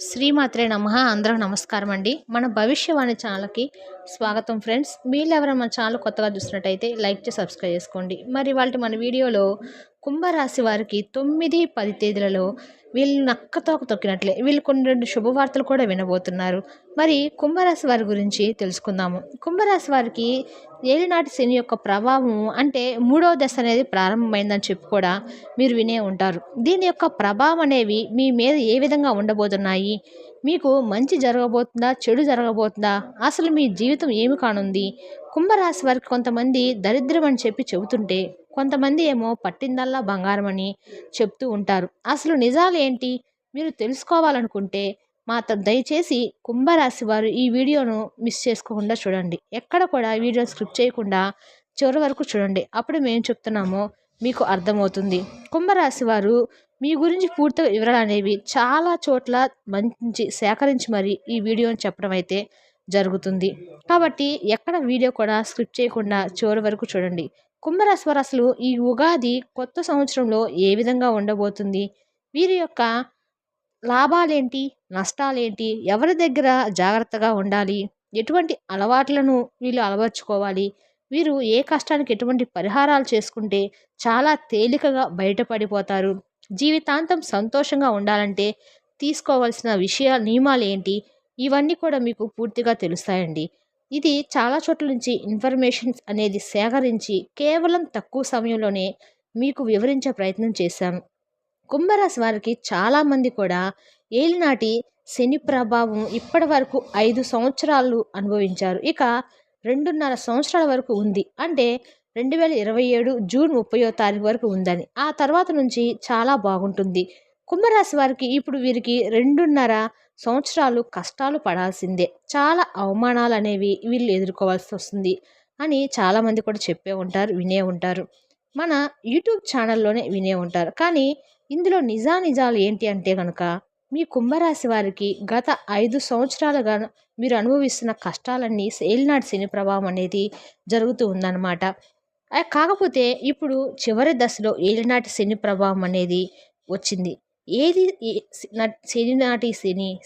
శ్రీమాత్రే నమః. అందరికి నమస్కారం అండి. మన భవిష్యవాణి ఛానల్కి స్వాగతం ఫ్రెండ్స్. మీరు ఎవరైనా మన ఛానల్ కొత్తగా చూస్తున్నట్టయితే లైక్ చేసి సబ్స్క్రైబ్ చేసుకోండి. మరి మన వీడియోలో కుంభరాశి వారికి 9-10 తేదీలలో వీళ్ళు నక్కతోక తొక్కినట్లే వీళ్ళు కొన్ని 2 శుభవార్తలు కూడా వినబోతున్నారు. మరి కుంభరాశి వారి గురించి తెలుసుకుందాము. కుంభరాశి వారికి ఏలినాటి శని యొక్క ప్రభావం అంటే 3వ దశ అనేది ప్రారంభమైందని చెప్పి కూడా మీరు వినే ఉంటారు. దీని యొక్క ప్రభావం అనేవి మీ మీద ఏ విధంగా ఉండబోతున్నాయి, మీకు మంచి జరగబోతుందా, చెడు జరగబోతుందా, అసలు మీ జీవితం ఏమి కానుంది? కుంభరాశి వారికి కొంతమంది దరిద్రం అని చెప్పి చెబుతుంటే, కొంతమంది ఏమో పట్టిందల్లా బంగారం అని చెప్తూ ఉంటారు. అసలు నిజాలు ఏంటి మీరు తెలుసుకోవాలనుకుంటే మాత్రం దయచేసి కుంభరాశి వారు ఈ వీడియోను మిస్ చేసుకోకుండా చూడండి. ఎక్కడ కూడా వీడియో స్క్రిప్ట్ చేయకుండా చివరి వరకు చూడండి. అప్పుడు మేము చెప్తున్నామో మీకు అర్థమవుతుంది. కుంభరాశి వారు మీ గురించి పూర్తిగా వివరాలు అనేవి చాలా చోట్ల మంచి సేకరించి మరి ఈ వీడియోని చెప్పడం అయితే జరుగుతుంది. కాబట్టి ఎక్కడ వీడియో కూడా స్క్రిప్ట్ చేయకుండా చివరి వరకు చూడండి. కుంభరాశి వారు అసలు ఈ ఉగాది కొత్త సంవత్సరంలో ఏ విధంగా ఉండబోతుంది, వీరి యొక్క లాభాలేంటి, నష్టాలేంటి, ఎవరి దగ్గర జాగ్రత్తగా ఉండాలి, ఎటువంటి అలవాట్లను వీళ్ళు అలవర్చుకోవాలి, వీరు ఏ కష్టానికి ఎటువంటి పరిహారాలు చేసుకుంటే చాలా తేలికగా బయటపడిపోతారు, జీవితాంతం సంతోషంగా ఉండాలంటే తీసుకోవాల్సిన నియమాలు ఏంటి, ఇవన్నీ కూడా మీకు పూర్తిగా తెలుస్తాయండి. ఇది చాలా చోట్ల నుంచి ఇన్ఫర్మేషన్స్ అనేది సేకరించి కేవలం తక్కువ సమయంలోనే మీకు వివరించే ప్రయత్నం చేశాను. కుంభరాశి వారికి చాలామంది కూడా ఏలినాటి శని ప్రభావం ఇప్పటి వరకు 5 సంవత్సరాలు అనుభవించారు. ఇక 2.5 సంవత్సరాల వరకు ఉంది. అంటే 2027 జూన్ 30వ తారీఖు వరకు ఉందని. ఆ తర్వాత నుంచి చాలా బాగుంటుంది. కుంభరాశి వారికి ఇప్పుడు వీరికి 2.5 సంవత్సరాలు కష్టాలు పడాల్సిందే. చాలా అవమానాలు అనేవి వీళ్ళు ఎదుర్కోవాల్సి వస్తుంది అని చాలామంది కూడా చెప్పే ఉంటారు, వినే ఉంటారు. మన యూట్యూబ్ ఛానల్లోనే వినే ఉంటారు. కానీ ఇందులో నిజాలు ఏంటి అంటే కనుక మీ కుంభరాశి వారికి గత 5 సంవత్సరాలుగా మీరు అనుభవిస్తున్న కష్టాలన్నీ ఏలినాటి శని ప్రభావం అనేది జరుగుతూ ఉందన్నమాట. కాకపోతే ఇప్పుడు చివరి దశలో ఏలినాటి శని ప్రభావం అనేది వచ్చింది. ఏది శని నాటి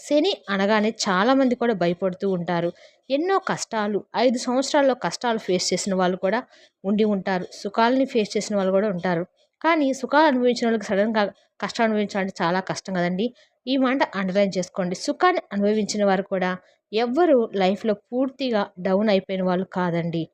శని అనగానే చాలామంది కూడా భయపడుతూ ఉంటారు. ఎన్నో కష్టాలు 5 సంవత్సరాల్లో కష్టాలు ఫేస్ చేసిన వాళ్ళు కూడా ఉండి ఉంటారు, సుఖాలని ఫేస్ చేసిన వాళ్ళు కూడా ఉంటారు. కానీ సుఖాలు అనుభవించిన వాళ్ళకి సడన్గా కష్టాలు అనుభవించాలంటే చాలా కష్టం కదండి. ఈ మాట అండర్లైన్ చేసుకోండి. సుఖాన్ని అనుభవించిన వారు కూడా ఎవ్వరూ లైఫ్లో పూర్తిగా డౌన్ అయిపోయిన వాళ్ళు కాదండి.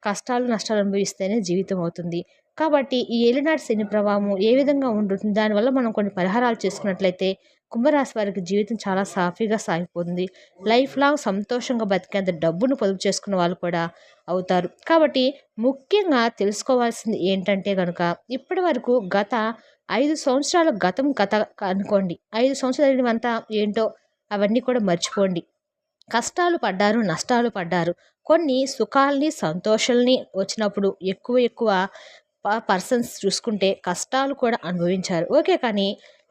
కష్టాలు నష్టాలు అనుభవిస్తేనే జీవితం అవుతుంది. కాబట్టి ఈ ఏలినాటి శని ప్రభావం ఏ విధంగా ఉంటుంది, దానివల్ల మనం కొన్ని పరిహారాలు చేసుకున్నట్లయితే కుంభరాశి వారికి జీవితం చాలా సాఫీగా సాగిపోతుంది. లైఫ్ లాంగ్ సంతోషంగా బతికేంత డబ్బును పొదుపు చేసుకున్న వాళ్ళు కూడా అవుతారు. కాబట్టి ముఖ్యంగా తెలుసుకోవాల్సింది ఏంటంటే కనుక ఇప్పటి వరకు గత 5 సంవత్సరాల గత అనుకోండి. 5 సంవత్సరాలు అంతా ఏంటో అవన్నీ కూడా మర్చిపోండి. కష్టాలు పడ్డారు, నష్టాలు పడ్డారు. కొన్ని సుఖాల్ని సంతోషాల్ని వచ్చినప్పుడు ఎక్కువ పర్సన్స్ చూసుకుంటే కష్టాలు కూడా అనుభవించారు. ఓకే, కానీ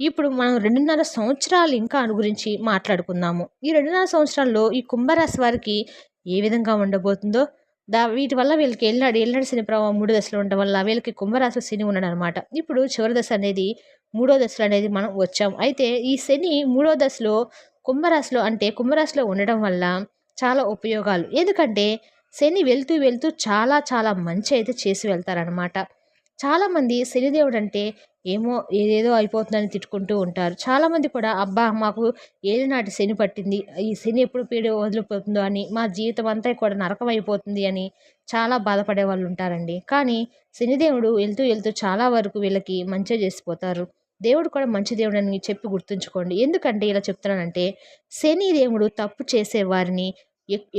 ఇప్పుడు మనం 2.5 సంవత్సరాలు ఇంకా గురించి మాట్లాడుకుందాము. ఈ 2.5 సంవత్సరాల్లో ఈ కుంభరాశి వారికి ఏ విధంగా ఉండబోతుందో, వీటి వల్ల వీళ్ళకి ఏలినాడు శని ప్రభావం 3 దశలో ఉండడం వల్ల వీళ్ళకి కుంభరాశి శని ఉన్నాడు అనమాట. ఇప్పుడు చివరి దశ అనేది 3వ దశలో అనేది మనం వచ్చాం. అయితే ఈ శని 3వ దశలో కుంభరాశిలో ఉండడం వల్ల చాలా ఉపయోగాలు. ఎందుకంటే శని వెళ్తూ చాలా మంచి అయితే చేసి వెళ్తారనమాట. చాలామంది శనిదేవుడు అంటే ఏమో ఏదేదో అయిపోతుందని తిట్టుకుంటూ ఉంటారు. చాలామంది కూడా అబ్బా మాకు ఏలినాటి శని పట్టింది, ఈ శని ఎప్పుడు వదిలిపోతుందో అని, మా జీవితం అంతా కూడా నరకం అయిపోతుంది అని చాలా బాధపడే వాళ్ళు ఉంటారండి. కానీ శనిదేవుడు వెళ్తూ చాలా వరకు వీళ్ళకి మంచి చేసిపోతారు. దేవుడు కూడా మంచి దేవుడు అని చెప్పి గుర్తుంచుకోండి. ఎందుకంటే ఇలా చెప్తున్నానంటే శని దేవుడు తప్పు చేసేవారిని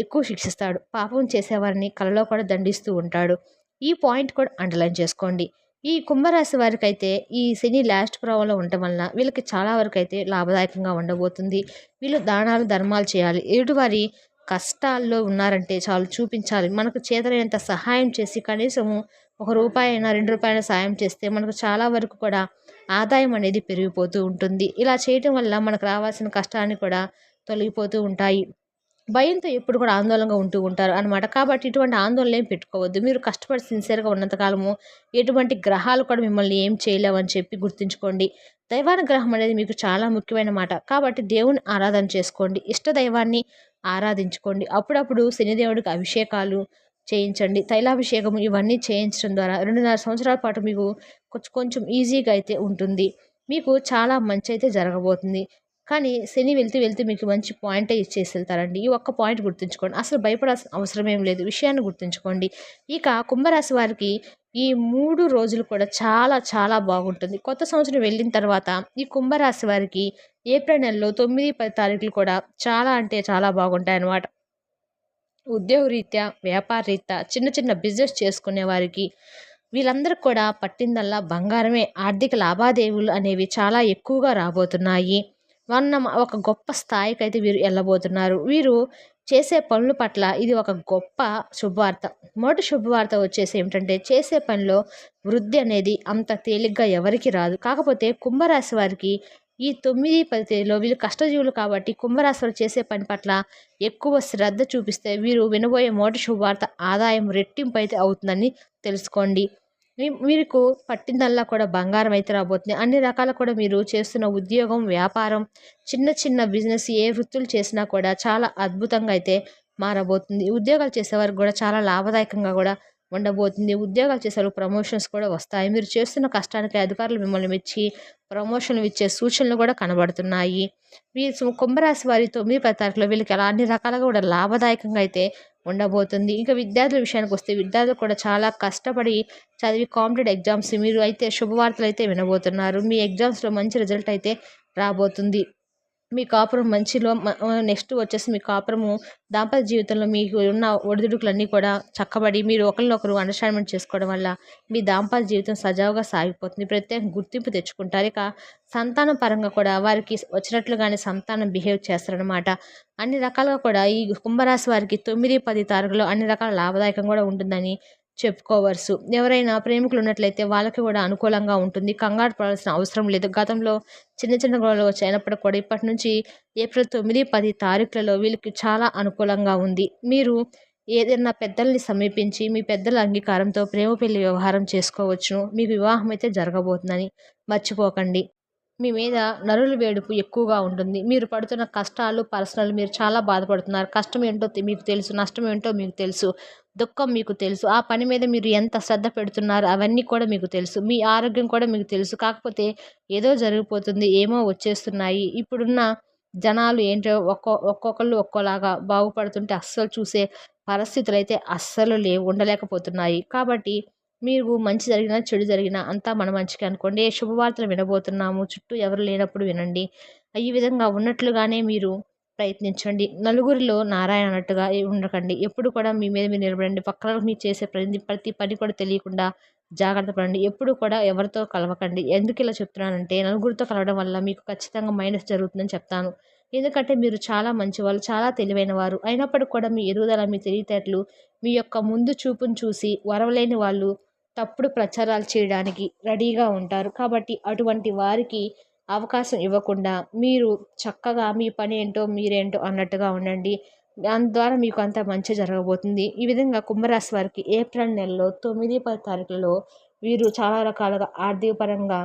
ఎక్కువ శిక్షిస్తాడు, పాపం చేసేవారిని కలలో కూడా దండిస్తూ ఉంటాడు. ఈ పాయింట్ కూడా అండర్లైన్ చేసుకోండి. ఈ కుంభరాశి వారికి అయితే ఈ శని లాస్ట్ ప్రభావంలో ఉండటం వలన వీళ్ళకి చాలా వరకు అయితే లాభదాయకంగా ఉండబోతుంది. వీళ్ళు దానాలు ధర్మాలు చేయాలి. ఎదుటివారి కష్టాల్లో ఉన్నారంటే చాలు చూపించాలి. మనకు చేతనైనంత సహాయం చేసి కనీసము ₹1 అయినా ₹2 సాయం చేస్తే మనకు చాలా వరకు కూడా ఆదాయం అనేది పెరిగిపోతూ ఉంటుంది. ఇలా చేయటం వల్ల మనకు రావాల్సిన కష్టాన్ని కూడా తొలగిపోతూ ఉంటాయి. భయంతో ఎప్పుడు కూడా ఆందోళనగా ఉంటూ ఉంటారు అనమాట. కాబట్టి ఇటువంటి ఆందోళన ఏం పెట్టుకోవద్దు. మీరు కష్టపడి సిన్సియర్గా ఉన్నంతకాలము ఎటువంటి గ్రహాలు కూడా మిమ్మల్ని ఏం చేయలేవని చెప్పి గుర్తుంచుకోండి. దైవానుగ్రహం అనేది మీకు చాలా ముఖ్యమైన మాట. కాబట్టి దేవుని ఆరాధన చేసుకోండి. ఇష్ట దైవాన్ని ఆరాధించుకోండి. అప్పుడప్పుడు శనిదేవుడికి అభిషేకాలు చేయించండి. తైలాభిషేకం ఇవన్నీ చేయించడం ద్వారా 2.5 సంవత్సరాల పాటు మీకు కొంచెం కొంచెం ఈజీగా అయితే ఉంటుంది. మీకు చాలా మంచయితే జరగబోతుంది. కానీ శని వెళ్తూ మీకు మంచి పాయింటే ఇచ్చేసి వెళ్తారండి. ఈ ఒక్క పాయింట్ గుర్తుంచుకోండి. అసలు భయపడాల్సిన అవసరం ఏం లేదు. విషయాన్ని గుర్తుంచుకోండి. ఇక కుంభరాశి వారికి ఈ 3 రోజులు కూడా చాలా చాలా బాగుంటుంది. కొత్త సంవత్సరం వెళ్ళిన తర్వాత ఈ కుంభరాశి వారికి ఏప్రిల్ నెలలో 9, 10 తారీఖులు కూడా చాలా అంటే చాలా బాగుంటాయన్నమాట. ఉద్యోగరీత్యా, వ్యాపార రీత్యా, చిన్న చిన్న బిజినెస్ చేసుకునే వారికి వీళ్ళందరికీ కూడా పట్టిందల్లా బంగారమే. ఆర్థిక లావాదేవీలు అనేవి చాలా ఎక్కువగా రాబోతున్నాయి. ఒక గొప్ప స్థాయికైతే వీరు వెళ్ళబోతున్నారు. వీరు చేసే పనుల పట్ల ఇది ఒక గొప్ప శుభవార్త. మొదటి శుభవార్త వచ్చేసి ఏమిటంటే చేసే పనిలో వృద్ధి అనేది అంత తేలిగ్గా ఎవరికి రాదు. కాకపోతే కుంభరాశి వారికి ఈ 9, 10 తేదీలో వీళ్ళు కష్టజీవులు కాబట్టి కుంభరాశి వారు చేసే పని పట్ల ఎక్కువ శ్రద్ధ చూపిస్తే వీరు వినబోయే మొదటి శుభవార్త ఆదాయం రెట్టింపు అయితే అవుతుందని తెలుసుకోండి. మీకు పట్టిందల్లా కూడా బంగారం అయితే రాబోతుంది. అన్ని రకాల కూడా మీరు చేస్తున్న ఉద్యోగం, వ్యాపారం, చిన్న చిన్న బిజినెస్ ఏ వృత్తులు చేసినా కూడా చాలా అద్భుతంగా అయితే మారబోతుంది. ఉద్యోగాలు చేసేవారికి కూడా చాలా లాభదాయకంగా కూడా ఉండబోతుంది. ఉద్యోగాలు చేసేవారికి ప్రమోషన్స్ కూడా వస్తాయి. మీరు చేస్తున్న కష్టానికి అధికారులు మిమ్మల్ని మెచ్చి ప్రమోషన్లు ఇచ్చే సూచనలు కూడా కనబడుతున్నాయి. ఈ కుంభరాశి వారి 9, 10 తారీఖులో వీళ్ళకి అన్ని రకాలుగా కూడా లాభదాయకంగా అయితే ఉండబోతుంది. ఇంకా విద్యార్థుల విషయానికి వస్తే విద్యార్థులు కూడా చాలా కష్టపడి చదివి కాంపిటేటివ్ ఎగ్జామ్స్ మీరు అయితే శుభవార్తలు అయితే వినబోతున్నారు. మీ ఎగ్జామ్స్లో మంచి రిజల్ట్ అయితే రాబోతుంది. మీ కాపురం మంచిలో నెక్స్ట్ వచ్చేసి మీ కాపురము దాంపత్య జీవితంలో మీకు ఉన్న ఒడిదుడుకులన్నీ కూడా చక్కబడి మీరు ఒకరినొకరు అండర్స్టాండ్మెంట్ చేసుకోవడం వల్ల మీ దాంపత్య జీవితం సజావుగా సాగిపోతుంది. ప్రత్యేక గుర్తింపు తెచ్చుకుంటారు. ఇక సంతానం పరంగా కూడా వారికి వచ్చినట్లుగానే సంతానం బిహేవ్ చేస్తారనమాట. అన్ని రకాలుగా కూడా ఈ కుంభరాశి వారికి 9, 10 తారీఖులో అన్ని రకాల లాభదాయకం కూడా ఉంటుందని చెప్పుకోవచ్చు. ఎవరైనా ప్రేమికులు ఉన్నట్లయితే వాళ్ళకి కూడా అనుకూలంగా ఉంటుంది. కంగారు పడాల్సిన అవసరం లేదు. గతంలో చిన్న చిన్న గొడవలు వచ్చాయినప్పటికి కూడా ఇప్పటి నుంచి ఏప్రిల్ 9, 10 తారీఖులలో వీళ్ళకి చాలా అనుకూలంగా ఉంది. మీరు ఏదైనా పెద్దల్ని సమీపించి మీ పెద్దల అంగీకారంతో ప్రేమ పెళ్లి వ్యవహారం చేసుకోవచ్చు. మీకు వివాహం అయితే జరగబోతుందని మర్చిపోకండి. మీ మీద నరుల వేడుపు ఎక్కువగా ఉంటుంది. మీరు పడుతున్న కష్టాలు పర్సనల్ మీరు చాలా బాధపడుతున్నారు. కష్టం ఏంటో మీకు తెలుసు. నష్టం ఏంటో మీకు తెలుసు. దుఃఖం మీకు తెలుసు. ఆ పని మీద మీరు ఎంత శ్రద్ధ పెడుతున్నారు అవన్నీ కూడా మీకు తెలుసు. మీ ఆరోగ్యం కూడా మీకు తెలుసు. కాకపోతే ఏదో జరిగిపోతుంది. ఏమో వచ్చేస్తున్నాయి. ఇప్పుడున్న జనాలు ఏంటో ఒక్కొక్కళ్ళు ఒక్కోలాగా బాగుపడుతుంటే అస్సలు చూసే పరిస్థితులు అయితే అస్సలు ఉండలేకపోతున్నాయి. కాబట్టి మీరు మంచి జరిగినా చెడు జరిగినా అంతా మన మంచికి అనుకోండి. ఏ శుభవార్తలు వినబోతున్నాము చుట్టూ ఎవరు లేనప్పుడు వినండి. ఈ విధంగా ఉన్నట్లుగానే మీరు ప్రయత్నించండి. నలుగురిలో నారాయణ అన్నట్టుగా ఉండకండి. ఎప్పుడు కూడా మీ మీద మీరు నిలబడండి. పక్కన మీరు చేసే ప్రతి పని కూడా తెలియకుండా జాగ్రత్త పడండి. ఎప్పుడు కూడా ఎవరితో కలవకండి. ఎందుకు ఇలా చెప్తున్నానంటే నలుగురితో కలవడం వల్ల మీకు ఖచ్చితంగా మైనస్ జరుగుతుందని చెప్తాను. ఎందుకంటే మీరు చాలా మంచివాళ్ళు, చాలా తెలివైన వారు. అయినప్పటికీ కూడా మీ ఎదుగుదల, మీ తెలివితేటలు, మీ యొక్క ముందు చూపును చూసి వరవలేని వాళ్ళు తప్పుడు ప్రచారాలు చేయడానికి రెడీగా ఉంటారు. కాబట్టి అటువంటి వారికి అవకాశం ఇవ్వకుండా మీరు చక్కగా మీ పని ఏంటో మీరేంటో అన్నట్టుగా ఉండండి. దాని ద్వారా మీకు అంత మంచి జరగబోతుంది. ఈ విధంగా కుంభరాశి వారికి ఏప్రిల్ నెలలో 9, 10 తారీఖులలో వీరు చాలా రకాలుగా ఆర్థిక పరంగా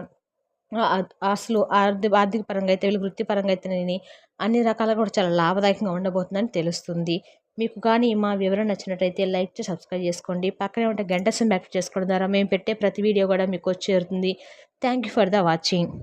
అసలు ఆర్థిక పరంగా అయితే వీళ్ళు వృత్తిపరంగా అయితేనేమి అన్ని రకాలుగా కూడా చాలా లాభదాయకంగా ఉండబోతుందని తెలుస్తుంది. మీకు కానీ మా వివరణ నచ్చినట్టయితే లైక్ చేసి సబ్స్క్రైబ్ చేసుకోండి. పక్కనే ఉంటే గంట సింబల్ యాక్టివేట్ చేసుకోవడం ద్వారా మేము పెట్టే ప్రతి వీడియో కూడా మీకు వచ్చి చేరుతుంది. Thank you for the watching.